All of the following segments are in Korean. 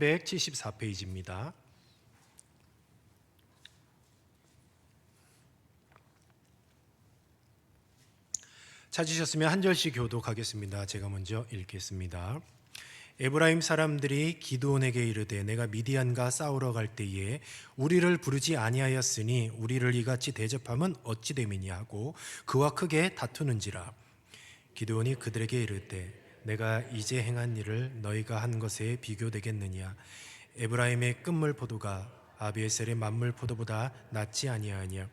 374페이지입니다. 찾으셨으면 한 절씩 교독하겠습니다. 제가 먼저 읽겠습니다. 에브라임 사람들이 기드온에게 이르되 내가 미디안과 싸우러 갈 때에 우리를 부르지 아니하였으니 우리를 이같이 대접함은 어찌 됨이냐 하고 그와 크게 다투는지라. 기드온이 그들에게 이르되 내가 이제 행한 일을 너희가 한 것에 비교되겠느냐. 에브라임의 끝물 포도가 아비에셀의 만물 포도보다 낫지 아니하냐.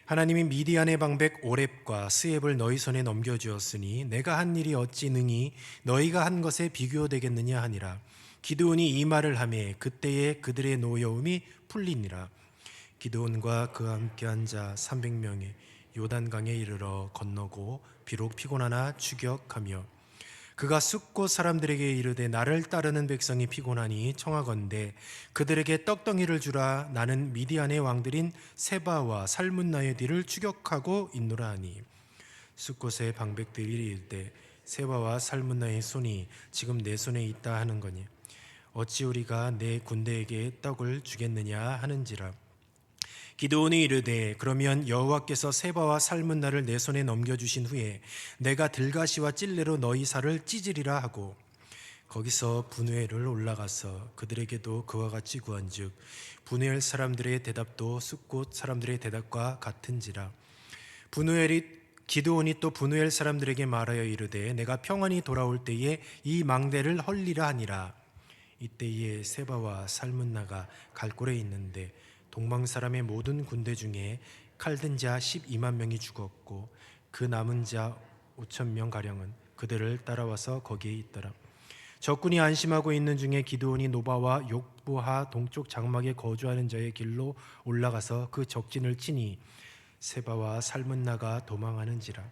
하나님이 미디안의 방백 오렙과 스앱을 너희 손에 넘겨주었으니 내가 한 일이 어찌 능히 너희가 한 것에 비교되겠느냐 하니라. 기드온이 이 말을 하매 그때에 그들의 노여움이 풀리니라. 기드온과 그와 함께한 자 300명이 요단강에 이르러 건너고 비록 피곤하나 추격하며 그가 숫곳 사람들에게 이르되 나를 따르는 백성이 피곤하니 청하건대 그들에게 떡덩이를 주라. 나는 미디안의 왕들인 세바와 살문나의 뒤를 추격하고 있노라 하니 숫곳의 방백들이 이르되 세바와 살문나의 손이 지금 내 손에 있다 하는 거니 어찌 우리가 내 군대에게 떡을 주겠느냐 하는지라. 기드온이 이르되 그러면 여호와께서 세바와 살문나를 내 손에 넘겨주신 후에 내가 들가시와 찔레로 너희 살을 찢으리라 하고 거기서 분회를 올라가서 그들에게도 그와 같이 구한즉 분회엘 사람들의 대답도 숫곳 사람들의 대답과 같은지라. 기드온이 또 분회엘 사람들에게 말하여 이르되 내가 평안히 돌아올 때에 이 망대를 헐리라 하니라. 이때에 세바와 살문나가 갈골에 있는데 동방 사람의 모든 군대 중에 칼든 자 12만 명이 죽었고 그 남은 자 5천 명 가량은 그들을 따라와서 거기에 있더라. 적군이 안심하고 있는 중에 기드온이 노바와 욕보하 동쪽 장막에 거주하는 자의 길로 올라가서 그 적진을 치니 세바와 살문나가 도망하는지라.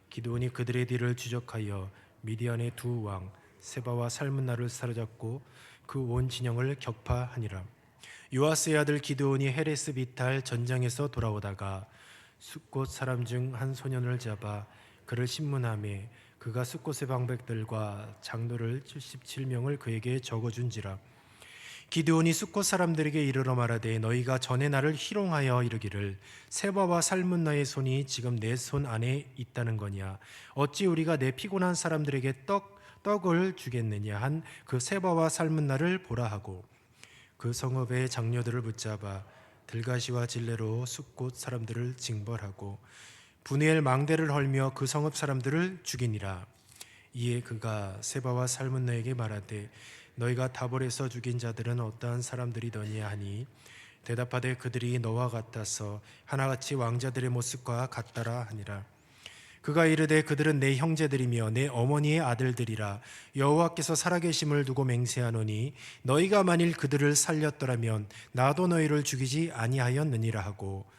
기드온이 그들의 뒤를 추적하여 미디안의 두 왕 세바와 살문나를 사로잡고 그 온 진영을 격파하니라. 요아스의 아들 기드온이 헤레스 비탈 전장에서 돌아오다가 숫곳 사람 중 한 소년을 잡아 그를 신문하매 그가 숫곳의 방백들과 장로를 77명을 그에게 적어준지라. 기드온이 숫곳 사람들에게 이르러 말하되 너희가 전에 나를 희롱하여 이르기를 세바와 살문나의 손이 지금 내 손 안에 있다는 거냐. 어찌 우리가 내 피곤한 사람들에게 떡을 주겠느냐 한 그 세바와 살문나를 보라 하고 그 성읍의 장녀들을 붙잡아 들가시와 질레로 숫곳 사람들을 징벌하고 분회엘 망대를 헐며 그 성읍 사람들을 죽이니라. 이에 그가 세바와 살문나에게 말하되 너희가 다볼에서 죽인 자들은 어떠한 사람들이더냐 하니 대답하되 그들이 너와 같아서 하나같이 왕자들의 모습과 같더라 하니라. 그가 이르되 그들은 내 형제들이며 내 어머니의 아들들이라. 여호와께서 살아계심을 두고 맹세하노니 너희가 만일 그들을 살렸더라면 나도 너희를 죽이지 아니하였느니라 하고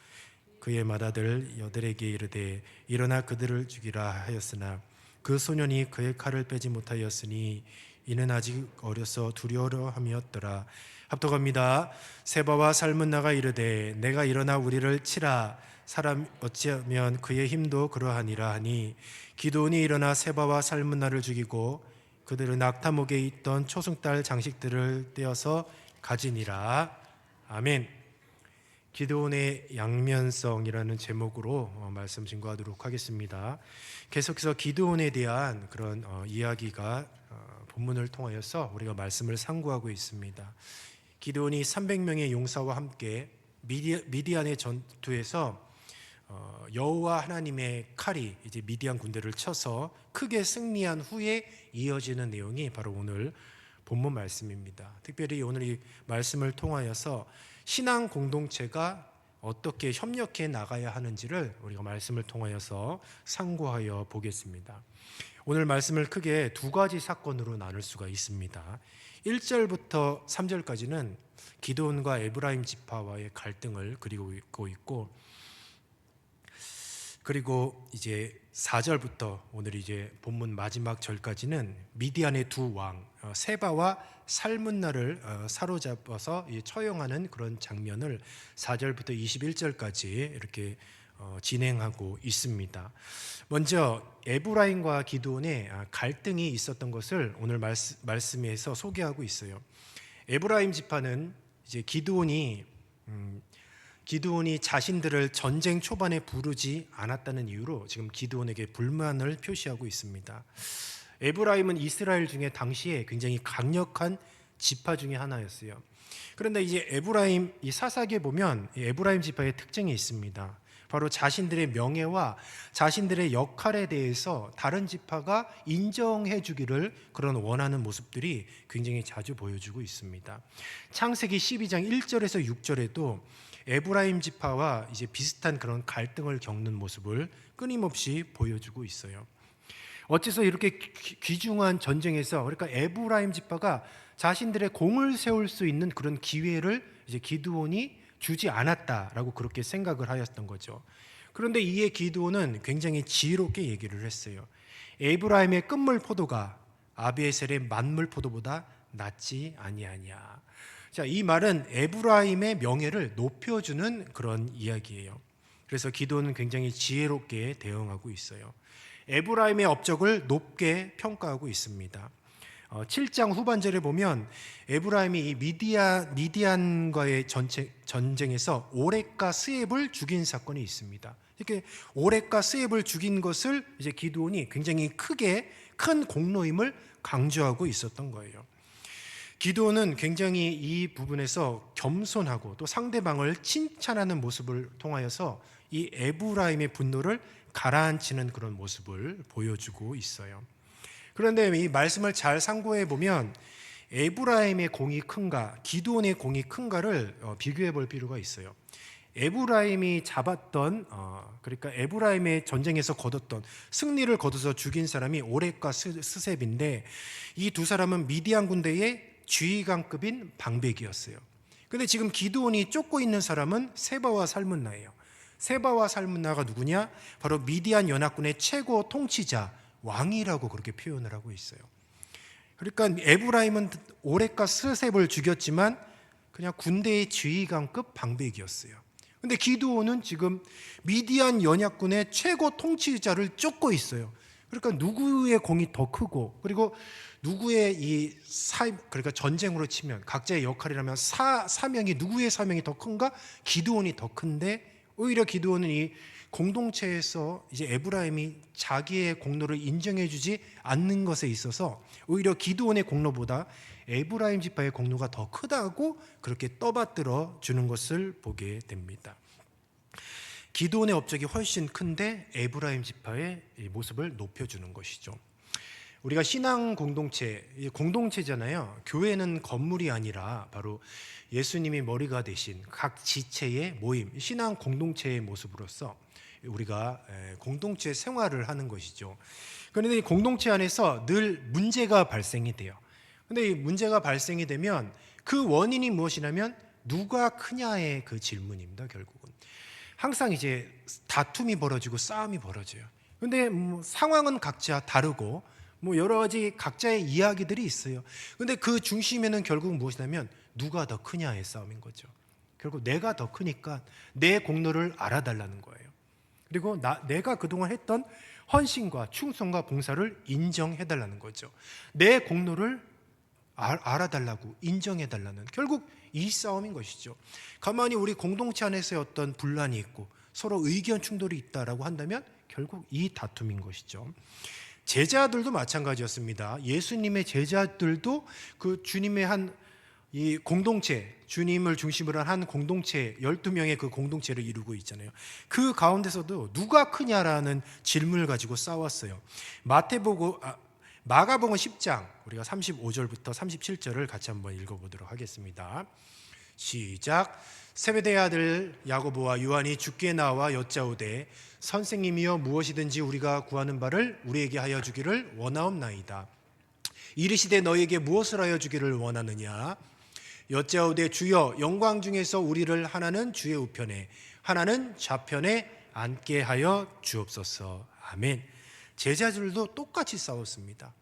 그의 맏아들 여들에게 이르되 일어나 그들을 죽이라 하였으나 그 소년이 그의 칼을 빼지 못하였으니 이는 아직 어려서 두려워함이었더라. 합독합니다. 세바와 살문나가 이르되 내가 일어나 우리를 치라. 사람 어찌하면 그의 힘도 그러하니라 하니 기드온이 일어나 세바와 살문나를 죽이고 그들은 낙타목에 있던 초승달 장식들을 떼어서 가지니라. 아멘. 기드온의 양면성이라는 제목으로 말씀 증거하도록 하겠습니다. 계속해서 기드온에 대한 그런 이야기가 본문을 통하여서 우리가 말씀을 상고하고 있습니다. 기드온이 300명의 용사와 함께 미디안의 전투에서 여호와 하나님의 칼이 이제 미디안 군대를 쳐서 크게 승리한 후에 이어지는 내용이 바로 오늘 본문 말씀입니다. 특별히 오늘 이 말씀을 통하여서 신앙 공동체가 어떻게 협력해 나가야 하는지를 우리가 말씀을 통하여서 상고하여 보겠습니다. 오늘 말씀을 크게 두 가지 사건으로 나눌 수가 있습니다. 1절부터 3절까지는 기드온과 에브라임 지파와의 갈등을 그리고 있고 그리고 이제 4절부터 오늘 이제 본문 마지막 절까지는 미디안의 두 왕 세바와 살문나를 사로잡아서 처형하는 그런 장면을 4절부터 21절까지 이렇게 진행하고 있습니다. 먼저 에브라임과 기드온의 갈등이 있었던 것을 오늘 말씀에서 소개하고 있어요. 에브라임 지파는 이제 기드온이 자신들을 전쟁 초반에 부르지 않았다는 이유로 지금 기드온에게 불만을 표시하고 있습니다. 에브라임은 이스라엘 중에 당시에 굉장히 강력한 지파 중에 하나였어요. 그런데 이제 에브라임 이 사사기에 보면 이 에브라임 지파의 특징이 있습니다. 바로 자신들의 명예와 자신들의 역할에 대해서 다른 지파가 인정해 주기를 그런 원하는 모습들이 굉장히 자주 보여주고 있습니다. 창세기 12장 1절에서 6절에도 에브라임 지파와 이제 비슷한 그런 갈등을 겪는 모습을 끊임없이 보여주고 있어요. 어째서 이렇게 귀중한 전쟁에서 그러니까 에브라임 지파가 자신들의 공을 세울 수 있는 그런 기회를 이제 기드온이 주지 않았다라고 그렇게 생각을 하였던 거죠. 그런데 이에 기드온은 굉장히 지혜롭게 얘기를 했어요. 에브라임의 끝물 포도가 아비에셀의 만물 포도보다 낫지 아니하냐. 자, 이 말은 에브라임의 명예를 높여주는 그런 이야기예요. 그래서 기드온은 굉장히 지혜롭게 대응하고 있어요. 에브라임의 업적을 높게 평가하고 있습니다. 7장 후반절에 보면 에브라임이 이 미디안과의 전쟁에서 오렉과 스앱을 죽인 사건이 있습니다. 이렇게 오렉과 스앱을 죽인 것을 이제 기드온이 굉장히 큰 공로임을 강조하고 있었던 거예요. 기드온은 굉장히 이 부분에서 겸손하고 또 상대방을 칭찬하는 모습을 통하여서 이 에브라임의 분노를 가라앉히는 그런 모습을 보여주고 있어요. 그런데 이 말씀을 잘 상고해 보면 에브라임의 공이 큰가 기드온의 공이 큰가를 비교해 볼 필요가 있어요. 에브라임이 잡았던 그러니까 에브라임의 전쟁에서 거뒀던 승리를 거둬서 죽인 사람이 오렉과 스셉인데 이 두 사람은 미디안 군대의 지휘관급인 방백이었어요. 그런데 지금 기드온이 쫓고 있는 사람은 세바와 살문나예요. 세바와 살문나가 누구냐? 바로 미디안 연합군의 최고 통치자 왕이라고 그렇게 표현을 하고 있어요. 그러니까 에브라임은 오렉과 스셉을 죽였지만 그냥 군대의 지휘관급 방백이었어요. 근데 기드온은 지금 미디안 연합군의 최고 통치자를 쫓고 있어요. 그러니까 누구의 공이 더 크고 그리고 누구의 그러니까 전쟁으로 치면 각자의 역할이라면 사명이 누구의 사명이 더 큰가? 기드온이 더 큰데 오히려 기드온은 이 공동체에서 이제 에브라임이 자기의 공로를 인정해주지 않는 것에 있어서 오히려 기드온의 공로보다 에브라임 지파의 공로가 더 크다고 그렇게 떠받들어 주는 것을 보게 됩니다. 기드온의 업적이 훨씬 큰데 에브라임 지파의 모습을 높여주는 것이죠. 우리가 신앙 공동체잖아요. 교회는 건물이 아니라 바로 예수님이 머리가 되신 각 지체의 모임, 신앙 공동체의 모습으로서 우리가 공동체 생활을 하는 것이죠. 그런데 이 공동체 안에서 늘 문제가 발생이 돼요. 그런데 이 문제가 발생이 되면 그 원인이 무엇이냐면 누가 크냐의 그 질문입니다. 결국은 항상 이제 다툼이 벌어지고 싸움이 벌어져요. 그런데 상황은 각자 다르고 여러 가지 각자의 이야기들이 있어요. 그런데 그 중심에는 결국 무엇이냐면 누가 더 크냐의 싸움인 거죠. 결국 내가 더 크니까 내 공로를 알아달라는 거예요. 그리고 내가 그동안 했던 헌신과 충성과 봉사를 인정해달라는 거죠. 내 공로를 알아달라고 인정해달라는 결국 이 싸움인 것이죠. 가만히 우리 공동체 안에서의 어떤 분란이 있고 서로 의견 충돌이 있다라고 한다면 결국 이 다툼인 것이죠. 제자들도 마찬가지였습니다. 예수님의 제자들도 그 주님의 이 공동체, 주님을 중심으로 한 공동체 12명의 그 공동체를 이루고 있잖아요. 그 가운데서도 누가 크냐라는 질문을 가지고 싸웠어요. 마가복음 10장 우리가 35절부터 37절을 같이 한번 읽어보도록 하겠습니다. 시작. 세베대의 아들 야고보와 요한이 주께 나와 여짜오되 선생님이여 무엇이든지 우리가 구하는 바를 우리에게 하여 주기를 원하옵나이다. 이르시되 너희에게 무엇을 하여 주기를 원하느냐? 여짜오되 주여 영광 중에서 우리를 하나는 주의 우편에 하나는 좌편에 앉게 하여 주옵소서. 아멘. 제자들도 똑같이 싸웠습니다.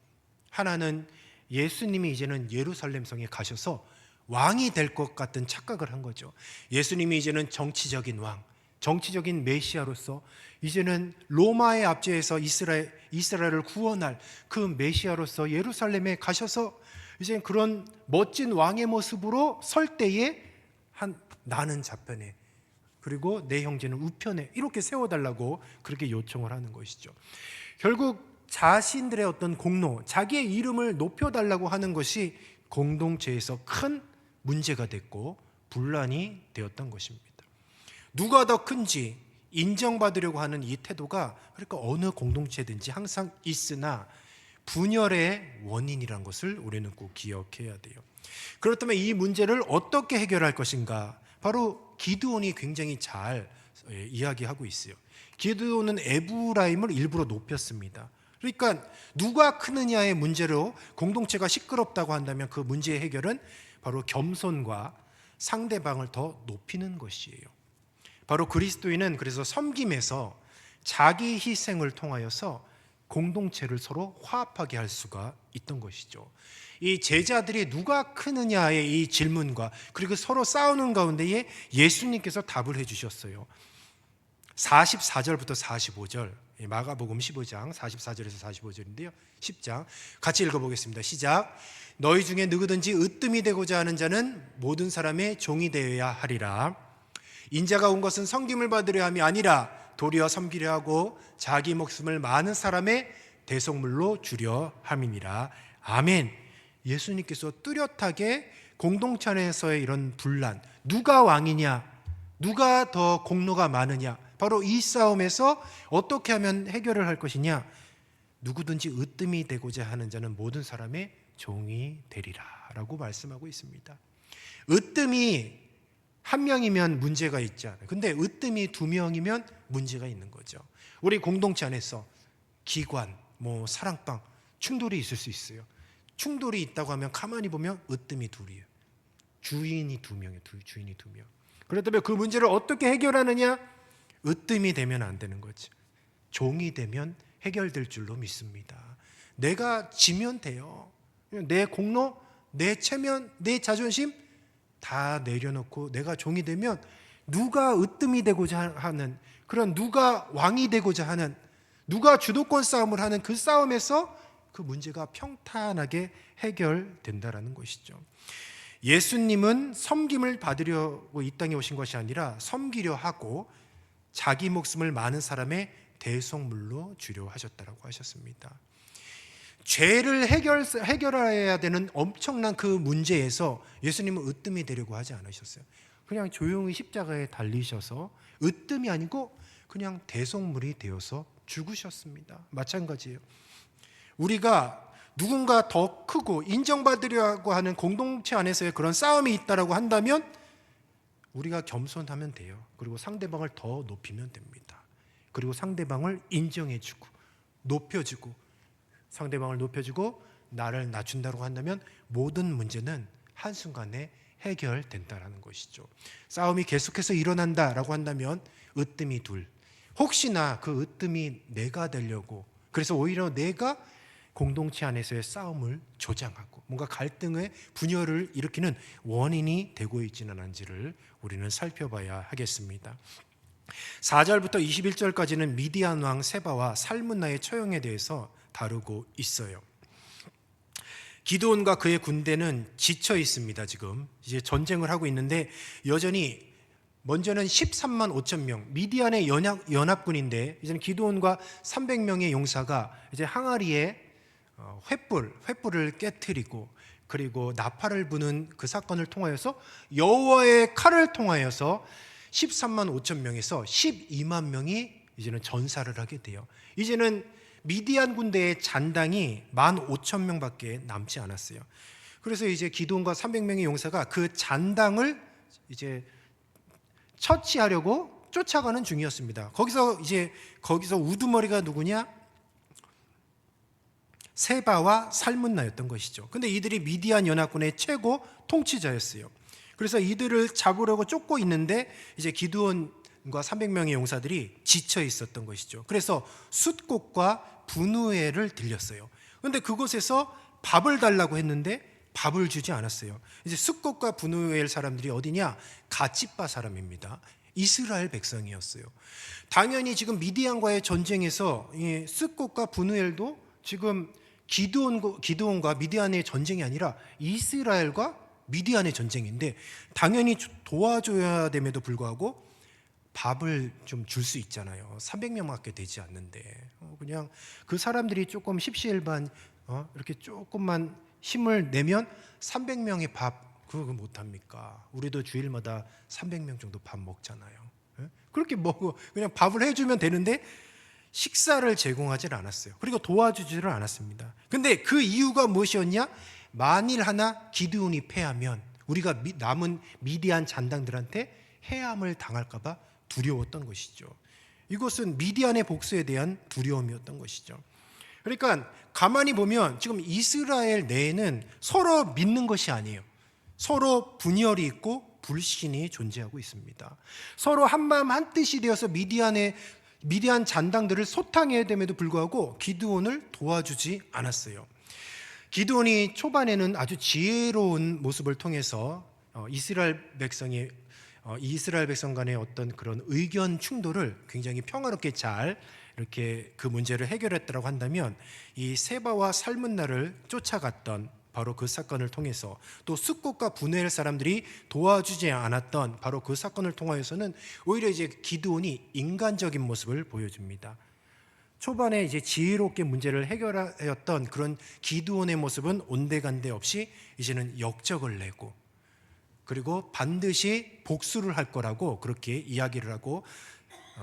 하나는 예수님이 이제는 예루살렘 성에 가셔서 왕이 될 것 같은 착각을 한 거죠. 예수님이 이제는 정치적인 왕, 정치적인 메시아로서 이제는 로마의 압제에서 이스라엘을 구원할 그 메시아로서 예루살렘에 가셔서 이제 그런 멋진 왕의 모습으로 설 때에 나는 좌편에 그리고 내 형제는 우편에 이렇게 세워달라고 그렇게 요청을 하는 것이죠. 결국 자신들의 어떤 공로, 자기의 이름을 높여달라고 하는 것이 공동체에서 큰 문제가 됐고 분란이 되었던 것입니다. 누가 더 큰지 인정받으려고 하는 이 태도가 그러니까 어느 공동체든지 항상 있으나 분열의 원인이라는 것을 우리는 꼭 기억해야 돼요. 그렇다면 이 문제를 어떻게 해결할 것인가? 바로 기드온이 굉장히 잘 이야기하고 있어요. 기드온은 에브라임을 일부러 높였습니다. 그러니까 누가 크느냐의 문제로 공동체가 시끄럽다고 한다면 그 문제의 해결은 바로 겸손과 상대방을 더 높이는 것이에요. 바로 그리스도인은 그래서 섬김에서 자기 희생을 통하여서 공동체를 서로 화합하게 할 수가 있던 것이죠. 이 제자들이 누가 크느냐의 이 질문과 그리고 서로 싸우는 가운데에 예수님께서 답을 해주셨어요. 44절부터 45절 마가복음 15장 44절에서 45절인데요 10장 같이 읽어보겠습니다. 시작. 너희 중에 누구든지 으뜸이 되고자 하는 자는 모든 사람의 종이 되어야 하리라. 인자가 온 것은 섬김을 받으려 함이 아니라 도리어 섬기려 하고 자기 목숨을 많은 사람의 대속물로 주려 함이니라. 아멘. 예수님께서 뚜렷하게 공동체 안에서의 이런 분란, 누가 왕이냐, 누가 더 공로가 많으냐, 바로 이 싸움에서 어떻게 하면 해결을 할 것이냐, 누구든지 으뜸이 되고자 하는 자는 모든 사람의 종이 되리라 라고 말씀하고 있습니다. 으뜸이 한 명이면 문제가 있지 않아요. 근데 으뜸이 두 명이면 문제가 있는 거죠. 우리 공동체 안에서 기관, 사랑방 충돌이 있을 수 있어요. 충돌이 있다고 하면 가만히 보면 으뜸이 둘이에요. 주인이 두 명이에요. 주인이 두 명. 그렇다면 그 문제를 어떻게 해결하느냐? 으뜸이 되면 안 되는 거죠. 종이 되면 해결될 줄로 믿습니다. 내가 지면 돼요. 내 공로, 내 체면, 내 자존심 다 내려놓고 내가 종이 되면 누가 으뜸이 되고자 하는 그런 누가 왕이 되고자 하는 누가 주도권 싸움을 하는 그 싸움에서 그 문제가 평탄하게 해결된다라는 것이죠. 예수님은 섬김을 받으려고 이 땅에 오신 것이 아니라 섬기려 하고 자기 목숨을 많은 사람의 대속물로 주려 하셨다라고 하셨습니다. 죄를 해결해야 되는 엄청난 그 문제에서 예수님은 으뜸이 되려고 하지 않으셨어요. 그냥 조용히 십자가에 달리셔서 으뜸이 아니고 그냥 대속물이 되어서 죽으셨습니다. 마찬가지예요. 우리가 누군가 더 크고 인정받으려고 하는 공동체 안에서의 그런 싸움이 있다라고 한다면 우리가 겸손하면 돼요. 그리고 상대방을 더 높이면 됩니다. 그리고 상대방을 인정해주고 높여주고 상대방을 높여주고 나를 낮춘다고 한다면 모든 문제는 한순간에 해결된다라는 것이죠. 싸움이 계속해서 일어난다라고 한다면 으뜸이 둘, 혹시나 그 으뜸이 내가 되려고 그래서 오히려 내가 공동체 안에서의 싸움을 조장하고 뭔가 갈등의 분열을 일으키는 원인이 되고 있지는 않은지를 우리는 살펴봐야 하겠습니다. 4절부터 21절까지는 미디안 왕 세바와 살문나의 처형에 대해서 다루고 있어요. 기드온과 그의 군대는 지쳐 있습니다. 지금 이제 전쟁을 하고 있는데 여전히 먼저는 13만 5천 명 미디안의 연합군인데 이제는 기드온과 300명의 용사가 이제 항아리에 횃불을 깨트리고 그리고 나팔을 부는 그 사건을 통하여서 여호와의 칼을 통하여서 13만 5천 명에서 12만 명이 이제는 전사를 하게 돼요. 이제는 미디안 군대의 잔당이 15,000명밖에 남지 않았어요. 그래서 이제 기드온과 300명의 용사가 그 잔당을 이제 처치하려고 쫓아가는 중이었습니다. 거기서 우두머리가 누구냐? 세바와 살문나였던 것이죠. 근데 이들이 미디안 연합군의 최고 통치자였어요. 그래서 이들을 잡으려고 쫓고 있는데 이제 기드온과 300명의 용사들이 지쳐 있었던 것이죠. 그래서 숫꽃과 분우엘을 들렸어요. 그런데 그곳에서 밥을 달라고 했는데 밥을 주지 않았어요. 이제 숫꽃과 분우엘 사람들이 어디냐? 갓집바 사람입니다. 이스라엘 백성이었어요. 당연히 지금 미디안과의 전쟁에서 숫꽃과 분우엘도 지금 기드온과 미디안의 전쟁이 아니라 이스라엘과 미디안의 전쟁인데 당연히 도와줘야 됨에도 불구하고 밥을 좀 줄 수 있잖아요. 300명밖에 되지 않는데 그냥 그 사람들이 조금 십시일반 이렇게 조금만 힘을 내면 300명의 밥 그거 못합니까? 우리도 주일마다 300명 정도 밥 먹잖아요. 그렇게 먹고 그냥 밥을 해주면 되는데 식사를 제공하지 않았어요. 그리고 도와주지를 않았습니다. 근데 그 이유가 무엇이었냐? 만일 하나 기드온이 패하면 우리가 남은 미디안 잔당들한테 해함을 당할까 봐 두려웠던 것이죠. 이것은 미디안의 복수에 대한 두려움이었던 것이죠. 그러니까 가만히 보면 지금 이스라엘 내에는 서로 믿는 것이 아니에요. 서로 분열이 있고 불신이 존재하고 있습니다. 서로 한마음 한뜻이 되어서 미디안 잔당들을 소탕해야 됨에도 불구하고 기드온을 도와주지 않았어요. 기드온이 초반에는 아주 지혜로운 모습을 통해서 이스라엘 백성 간의 어떤 그런 의견 충돌을 굉장히 평화롭게 잘 이렇게 그 문제를 해결했다고 한다면 이 세바와 살문나를 쫓아갔던 바로 그 사건을 통해서 또 숫곳과 분해할 사람들이 도와주지 않았던 바로 그 사건을 통하여서는 오히려 이제 기드온이 인간적인 모습을 보여줍니다. 초반에 이제 지혜롭게 문제를 해결하였던 그런 기드온의 모습은 온데간데 없이 이제는 역적을 내고 그리고 반드시 복수를 할 거라고 그렇게 이야기를 하고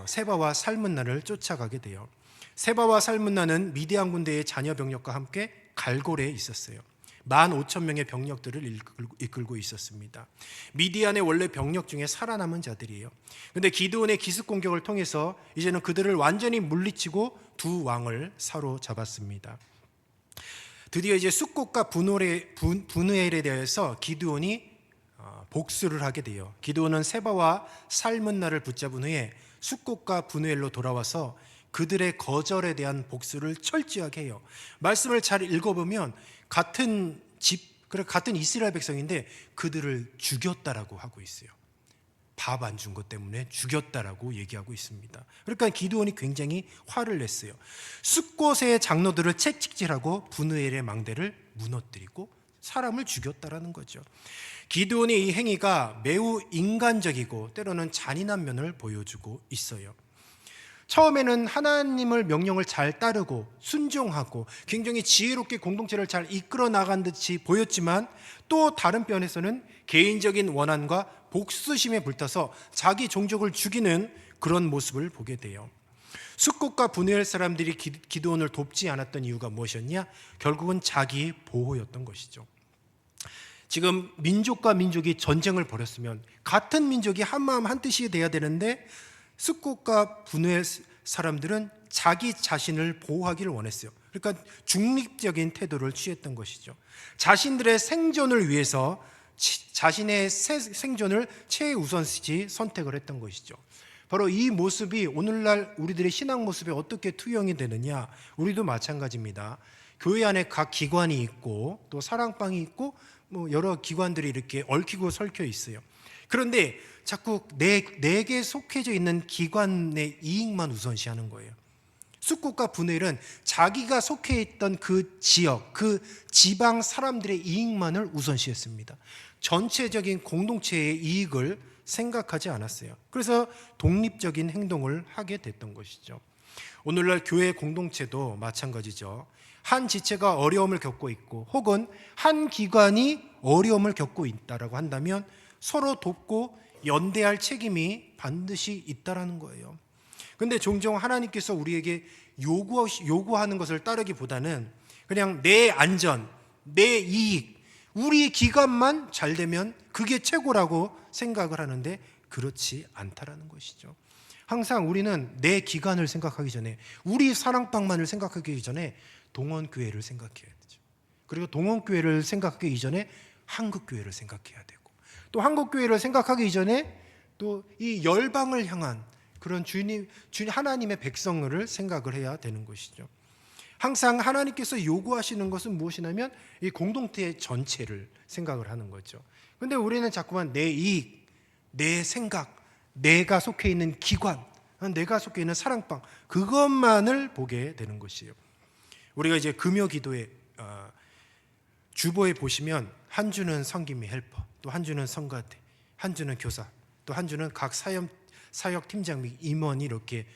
세바와 살문나를 쫓아가게 돼요. 세바와 살문나는 미디안 군대의 자녀 병력과 함께 갈골에 있었어요. 15,000명의 병력들을 이끌고 있었습니다. 미디안의 원래 병력 중에 살아남은 자들이에요. 그런데 기드온의 기습 공격을 통해서 이제는 그들을 완전히 물리치고 두 왕을 사로잡았습니다. 드디어 이제 숫곳과 분우엘에 대해서 기드온이 복수를 하게 돼요. 기드온은 세바와 살문나를 붙잡은 후에 숫곳과 분우엘로 돌아와서 그들의 거절에 대한 복수를 철저하게 해요. 말씀을 잘 읽어보면 같은 이스라엘 백성인데 그들을 죽였다라고 하고 있어요. 밥 안 준 것 때문에 죽였다라고 얘기하고 있습니다. 그러니까 기드온이 굉장히 화를 냈어요. 숫곳의 장로들을 채찍질하고 분우엘의 망대를 무너뜨리고 사람을 죽였다라는 거죠. 기드온의 이 행위가 매우 인간적이고 때로는 잔인한 면을 보여주고 있어요. 처음에는 하나님을 명령을 잘 따르고 순종하고 굉장히 지혜롭게 공동체를 잘 이끌어 나간 듯이 보였지만 또 다른 편에서는 개인적인 원한과 복수심에 불타서 자기 종족을 죽이는 그런 모습을 보게 돼요. 숫곳과 분해할 사람들이 기드온을 돕지 않았던 이유가 무엇이었냐? 결국은 자기 보호였던 것이죠. 지금 민족과 민족이 전쟁을 벌였으면 같은 민족이 한마음 한뜻이 돼야 되는데 숫곳과 분우엘 사람들은 자기 자신을 보호하기를 원했어요. 그러니까 중립적인 태도를 취했던 것이죠. 자신들의 생존을 위해서 자신의 생존을 최우선시 선택을 했던 것이죠. 바로 이 모습이 오늘날 우리들의 신앙 모습에 어떻게 투영이 되느냐? 우리도 마찬가지입니다. 교회 안에 각 기관이 있고 또 사랑방이 있고 여러 기관들이 이렇게 얽히고 설켜 있어요. 그런데 자꾸 내게 속해져 있는 기관의 이익만 우선시하는 거예요. 숫곳과 분해는 자기가 속해 있던 그 지역, 그 지방 사람들의 이익만을 우선시했습니다. 전체적인 공동체의 이익을 생각하지 않았어요. 그래서 독립적인 행동을 하게 됐던 것이죠. 오늘날 교회 공동체도 마찬가지죠. 한 지체가 어려움을 겪고 있고 혹은 한 기관이 어려움을 겪고 있다라고 한다면 서로 돕고 연대할 책임이 반드시 있다라는 거예요. 그런데 종종 하나님께서 우리에게 요구하는 것을 따르기보다는 그냥 내 안전, 내 이익, 우리 기관만 잘 되면 그게 최고라고 생각을 하는데 그렇지 않다라는 것이죠. 항상 우리는 내 기관을 생각하기 전에 우리 사랑방만을 생각하기 전에 동원교회를 생각해야 되죠. 그리고 동원교회를 생각하기 이전에 한국교회를 생각해야 되고 또 한국교회를 생각하기 이전에 또 이 열방을 향한 그런 주님 하나님의 백성을 생각을 해야 되는 것이죠. 항상 하나님께서 요구하시는 것은 무엇이냐면 이 공동체 전체를 생각을 하는 거죠. 그런데 우리는 자꾸만 내 이익, 내 생각, 내가 속해 있는 기관, 내가 속해 있는 사랑방 그것만을 보게 되는 것이에요. 우리가 이제 금요 기도에 주보에 보시면 한 주는 성김이 헬퍼, 또 한 주는 성가대, 한 주는 교사, 또 한 주는 각 사역 팀장 및 임원이 이렇게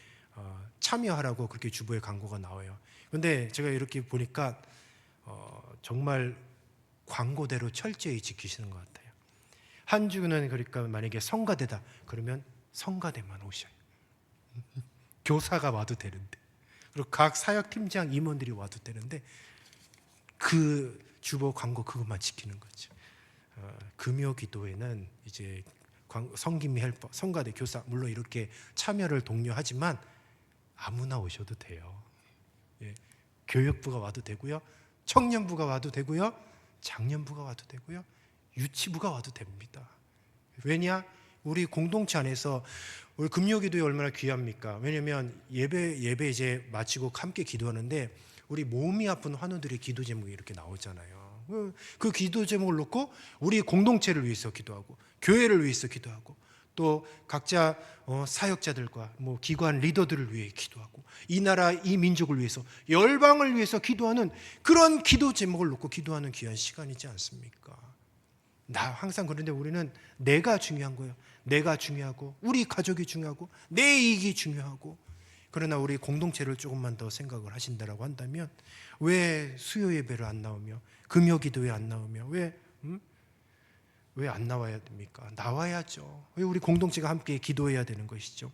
참여하라고 그렇게 주보에 광고가 나와요. 그런데 제가 이렇게 보니까 정말 광고대로 철저히 지키시는 것 같아요. 한 주는 그러니까 만약에 성가대다 그러면 성가대만 오셔요. 교사가 와도 되는데, 그리고 각 사역 팀장 임원들이 와도 되는데 그 주보 광고 그것만 지키는 거죠. 금요 기도에는 이제 성김이 헬퍼, 성가대, 교사 물론 이렇게 참여를 독려하지만 아무나 오셔도 돼요. 예, 교육부가 와도 되고요, 청년부가 와도 되고요, 장년부가 와도 되고요, 유치부가 와도 됩니다. 왜냐? 우리 공동체 안에서 우리 금요기도에 얼마나 귀합니까? 왜냐하면 예배 이제 마치고 함께 기도하는데 우리 몸이 아픈 환우들의 기도 제목이 이렇게 나오잖아요. 그 기도 제목을 놓고 우리 공동체를 위해서 기도하고 교회를 위해서 기도하고 또 각자 사역자들과 뭐 기관 리더들을 위해 기도하고 이 나라 이 민족을 위해서 열방을 위해서 기도하는 그런 기도 제목을 놓고 기도하는 귀한 시간이지 않습니까? 항상 그런데 우리는 내가 중요한 거예요. 내가 중요하고 우리 가족이 중요하고 내 이익이 중요하고, 그러나 우리 공동체를 조금만 더 생각을 하신다라고 한다면 왜 수요 예배를 안 나오며 금요 기도에 안 나오며 왜 안 나와야 됩니까? 나와야죠. 왜 우리 공동체가 함께 기도해야 되는 것이죠.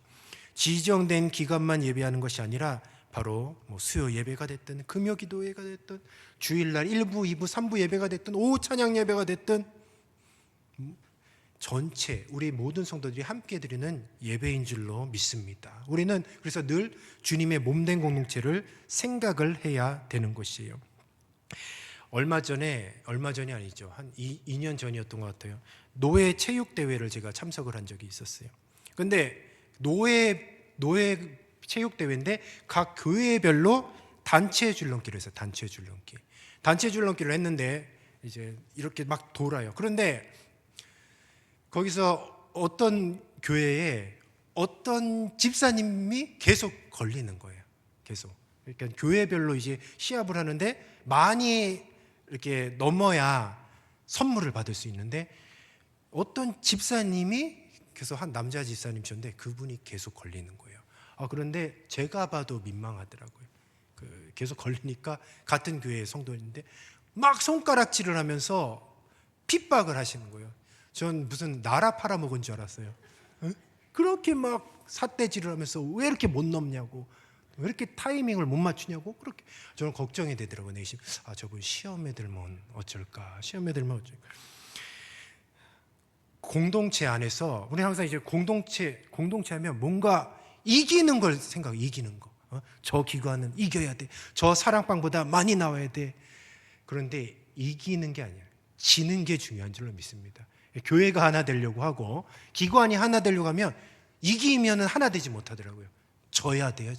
지정된 기간만 예배하는 것이 아니라 바로 뭐 수요 예배가 됐든 금요 기도회가 됐든 주일날 1부, 2부, 3부 예배가 됐든 오후 찬양 예배가 됐든 전체 우리 모든 성도들이 함께 드리는 예배인 줄로 믿습니다. 우리는 그래서 늘 주님의 몸된 공동체를 생각을 해야 되는 것이에요. 얼마 전이 아니죠. 한 2년 전이었던 것 같아요. 노예 체육 대회를 제가 참석을 한 적이 있었어요. 근데 노예 체육 대회인데 각 교회별로 단체 줄넘기를 했어요. 단체 줄넘기를 했는데 이제 이렇게 막 돌아요. 그런데 거기서 어떤 교회에 어떤 집사님이 계속 걸리는 거예요. 계속. 그러니까 교회별로 이제 시합을 하는데 많이 이렇게 넘어야 선물을 받을 수 있는데 어떤 집사님이 계속 한 남자 집사님이셨는데 그분이 계속 걸리는 거예요. 그런데 제가 봐도 민망하더라고요. 계속 걸리니까 같은 교회의 성도인데 막 손가락질을 하면서 핍박을 하시는 거예요. 전 무슨 나라 팔아먹은 줄 알았어요. 그렇게 막 삿대질을 하면서 왜 이렇게 못 넘냐고, 왜 이렇게 타이밍을 못 맞추냐고, 그렇게 저는 걱정이 되더라고요. 내심 저분 시험에 들면 어쩔까. 공동체 안에서 우리 항상 이제 공동체 하면 뭔가 이기는 걸 생각해. 이기는 거. 저 기관은 이겨야 돼. 저 사랑방보다 많이 나와야 돼. 그런데 이기는 게 아니에요. 지는 게 중요한 줄로 믿습니다. 교회가 하나 되려고 하고 기관이 하나 되려고 하면 이기면 하나 되지 못하더라고요. 져야 돼.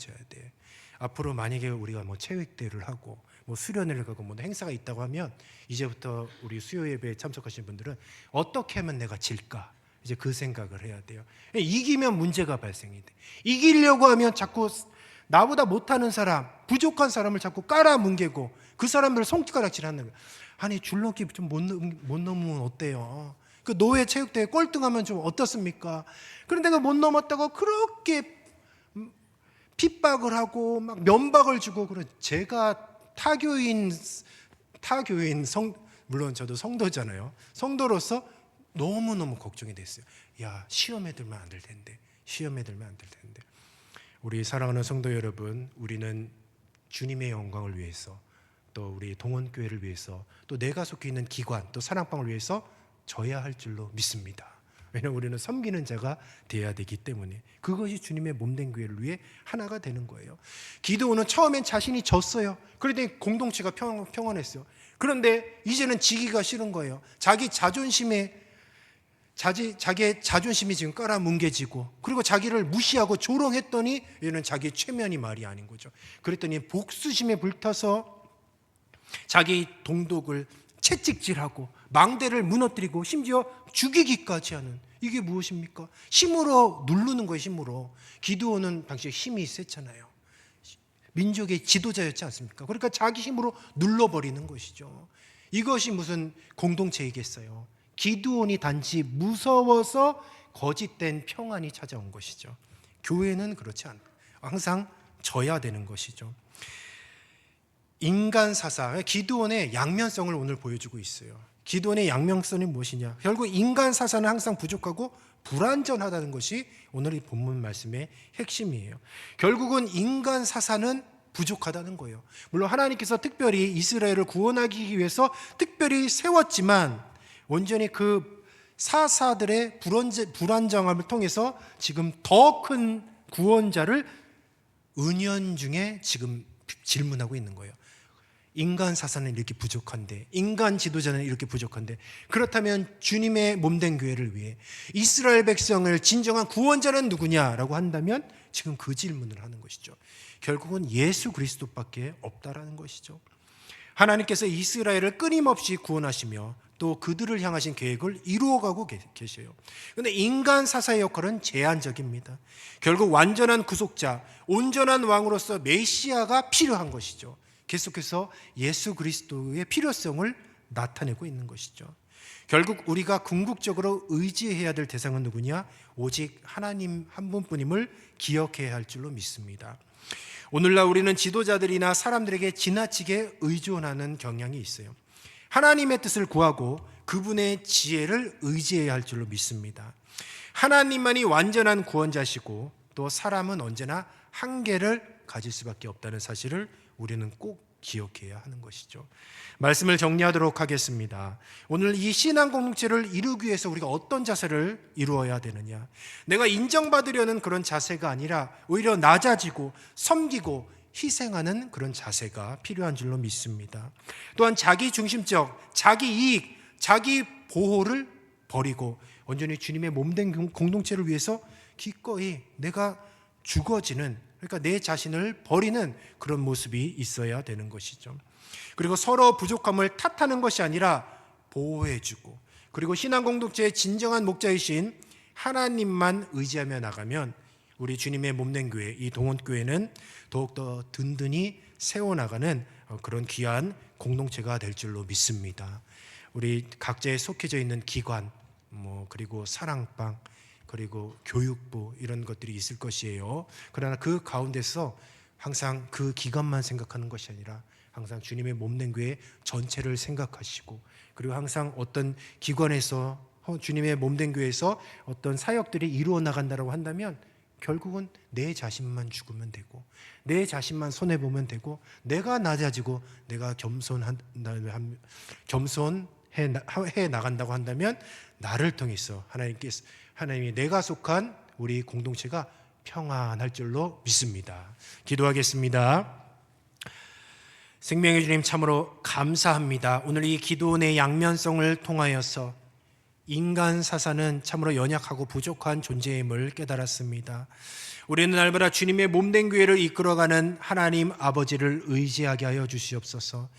앞으로 만약에 우리가 뭐 체육대회를 하고 뭐 수련회를 가고 뭐 행사가 있다고 하면 이제부터 우리 수요 예배에 참석하시는 분들은 어떻게 하면 내가 질까? 이제 그 생각을 해야 돼요. 이기면 문제가 발생이 돼. 이기려고 하면 자꾸 나보다 못하는 사람, 부족한 사람을 자꾸 깔아뭉개고 그 사람들을 손가락질하는 거예요. 아니 줄넘기 좀 못 넘으면 어때요? 그 노예 체육대회 꼴등하면 좀 어떻습니까? 그런데 내가 못 넘었다고 그렇게 핍박을 하고 막 면박을 주고 제가 타교인 물론 저도 성도잖아요. 성도로서 너무너무 걱정이 됐어요. 시험에 들면 안 될 텐데. 우리 사랑하는 성도 여러분, 우리는 주님의 영광을 위해서 또 우리 동원교회를 위해서 또 내가 속해 있는 기관 또 사랑방을 위해서 져야 할 줄로 믿습니다. 왜냐하면 우리는 섬기는 자가 되어야 되기 때문에 그것이 주님의 몸된 교회를 위해 하나가 되는 거예요. 기도는 처음엔 자신이 졌어요. 그런데 공동체가 평안했어요. 그런데 이제는 지기가 싫은 거예요. 자기의 자존심이 지금 깔아뭉개지고 그리고 자기를 무시하고 조롱했더니 얘는 자기 최면이 말이 아닌 거죠. 그랬더니 복수심에 불타서 자기 동독을 채찍질하고 망대를 무너뜨리고 심지어 죽이기까지 하는, 이게 무엇입니까? 힘으로 누르는 거예요. 힘으로. 기드온은 당시에 힘이 셌잖아요. 민족의 지도자였지 않습니까? 그러니까 자기 힘으로 눌러버리는 것이죠. 이것이 무슨 공동체이겠어요? 기드온이 단지 무서워서 거짓된 평안이 찾아온 것이죠. 교회는 그렇지 않다. 항상 져야 되는 것이죠. 인간 사상, 기드온의 양면성을 오늘 보여주고 있어요. 기드온의 양면성이 무엇이냐? 결국 인간 사상은 항상 부족하고 불완전하다는 것이 오늘 이 본문 말씀의 핵심이에요. 결국은 인간 사상은 부족하다는 거예요. 물론 하나님께서 특별히 이스라엘을 구원하기 위해서 특별히 세웠지만 온전히 그 사사들의 불완전함을 통해서 지금 더 큰 구원자를 은연중에 지금 질문하고 있는 거예요. 인간 사상은 이렇게 부족한데, 인간 지도자는 이렇게 부족한데, 그렇다면 주님의 몸된 교회를 위해 이스라엘 백성을 진정한 구원자는 누구냐라고 한다면 지금 그 질문을 하는 것이죠. 결국은 예수 그리스도밖에 없다라는 것이죠. 하나님께서 이스라엘을 끊임없이 구원하시며 또 그들을 향하신 계획을 이루어가고 계셔요. 그런데 인간 사사의 역할은 제한적입니다. 결국 완전한 구속자, 온전한 왕으로서 메시아가 필요한 것이죠. 계속해서 예수 그리스도의 필요성을 나타내고 있는 것이죠. 결국 우리가 궁극적으로 의지해야 될 대상은 누구냐? 오직 하나님 한 분뿐임을 기억해야 할 줄로 믿습니다. 오늘날 우리는 지도자들이나 사람들에게 지나치게 의존하는 경향이 있어요. 하나님의 뜻을 구하고 그분의 지혜를 의지해야 할 줄로 믿습니다. 하나님만이 완전한 구원자시고 또 사람은 언제나 한계를 가질 수밖에 없다는 사실을 우리는 꼭 기억해야 하는 것이죠. 말씀을 정리하도록 하겠습니다. 오늘 이 신앙 공동체를 이루기 위해서 우리가 어떤 자세를 이루어야 되느냐? 내가 인정받으려는 그런 자세가 아니라 오히려 낮아지고 섬기고 희생하는 그런 자세가 필요한 줄로 믿습니다. 또한 자기 중심적, 자기 이익, 자기 보호를 버리고 온전히 주님의 몸된 공동체를 위해서 기꺼이 내가 죽어지는, 그러니까 내 자신을 버리는 그런 모습이 있어야 되는 것이죠. 그리고 서로 부족함을 탓하는 것이 아니라 보호해주고, 그리고 신앙 공동체의 진정한 목자이신 하나님만 의지하며 나가면 우리 주님의 몸된 교회, 이 동원교회는 더욱더 든든히 세워나가는 그런 귀한 공동체가 될 줄로 믿습니다. 우리 각자에 속해져 있는 기관, 그리고 사랑방, 그리고 교육부, 이런 것들이 있을 것이에요. 그러나 그 가운데서 항상 그 기관만 생각하는 것이 아니라 항상 주님의 몸된 교회 전체를 생각하시고, 그리고 항상 어떤 기관에서, 주님의 몸된 교회에서 어떤 사역들이 이루어 나간다고 한다면 결국은 내 자신만 죽으면 되고, 내 자신만 손해보면 되고, 내가 낮아지고 내가 겸손해 나간다고 한다면 나를 통해서 하나님이 내가 속한 우리 공동체가 평안할 줄로 믿습니다. 기도하겠습니다. 생명의 주님, 참으로 감사합니다. 오늘 이 기도원의 양면성을 통하여서 인간 사사는 참으로 연약하고 부족한 존재임을 깨달았습니다. 우리는 날마다 주님의 몸된 교회를 이끌어가는 하나님 아버지를 의지하게 하여 주시옵소서.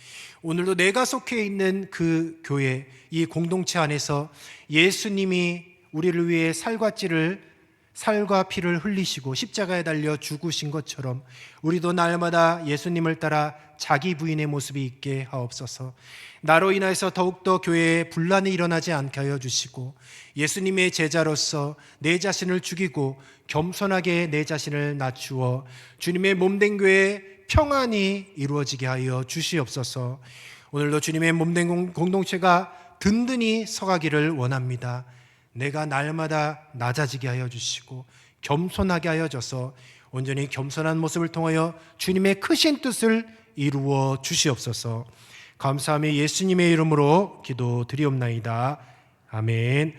오늘도 내가 속해 있는 그 교회, 이 공동체 안에서 예수님이 우리를 위해 살과 피를 흘리시고 십자가에 달려 죽으신 것처럼 우리도 날마다 예수님을 따라 자기 부인의 모습이 있게 하옵소서. 나로 인하여서 더욱더 교회에 분란이 일어나지 않게 하여 주시고, 예수님의 제자로서 내 자신을 죽이고 겸손하게 내 자신을 낮추어 주님의 몸된 교회에 평안이 이루어지게 하여 주시옵소서. 오늘도 주님의 몸된 공동체가 든든히 서가기를 원합니다. 내가 날마다 낮아지게 하여 주시고 겸손하게 하여 줘서 온전히 겸손한 모습을 통하여 주님의 크신 뜻을 이루어 주시옵소서. 감사하며 예수님의 이름으로 기도드리옵나이다. 아멘.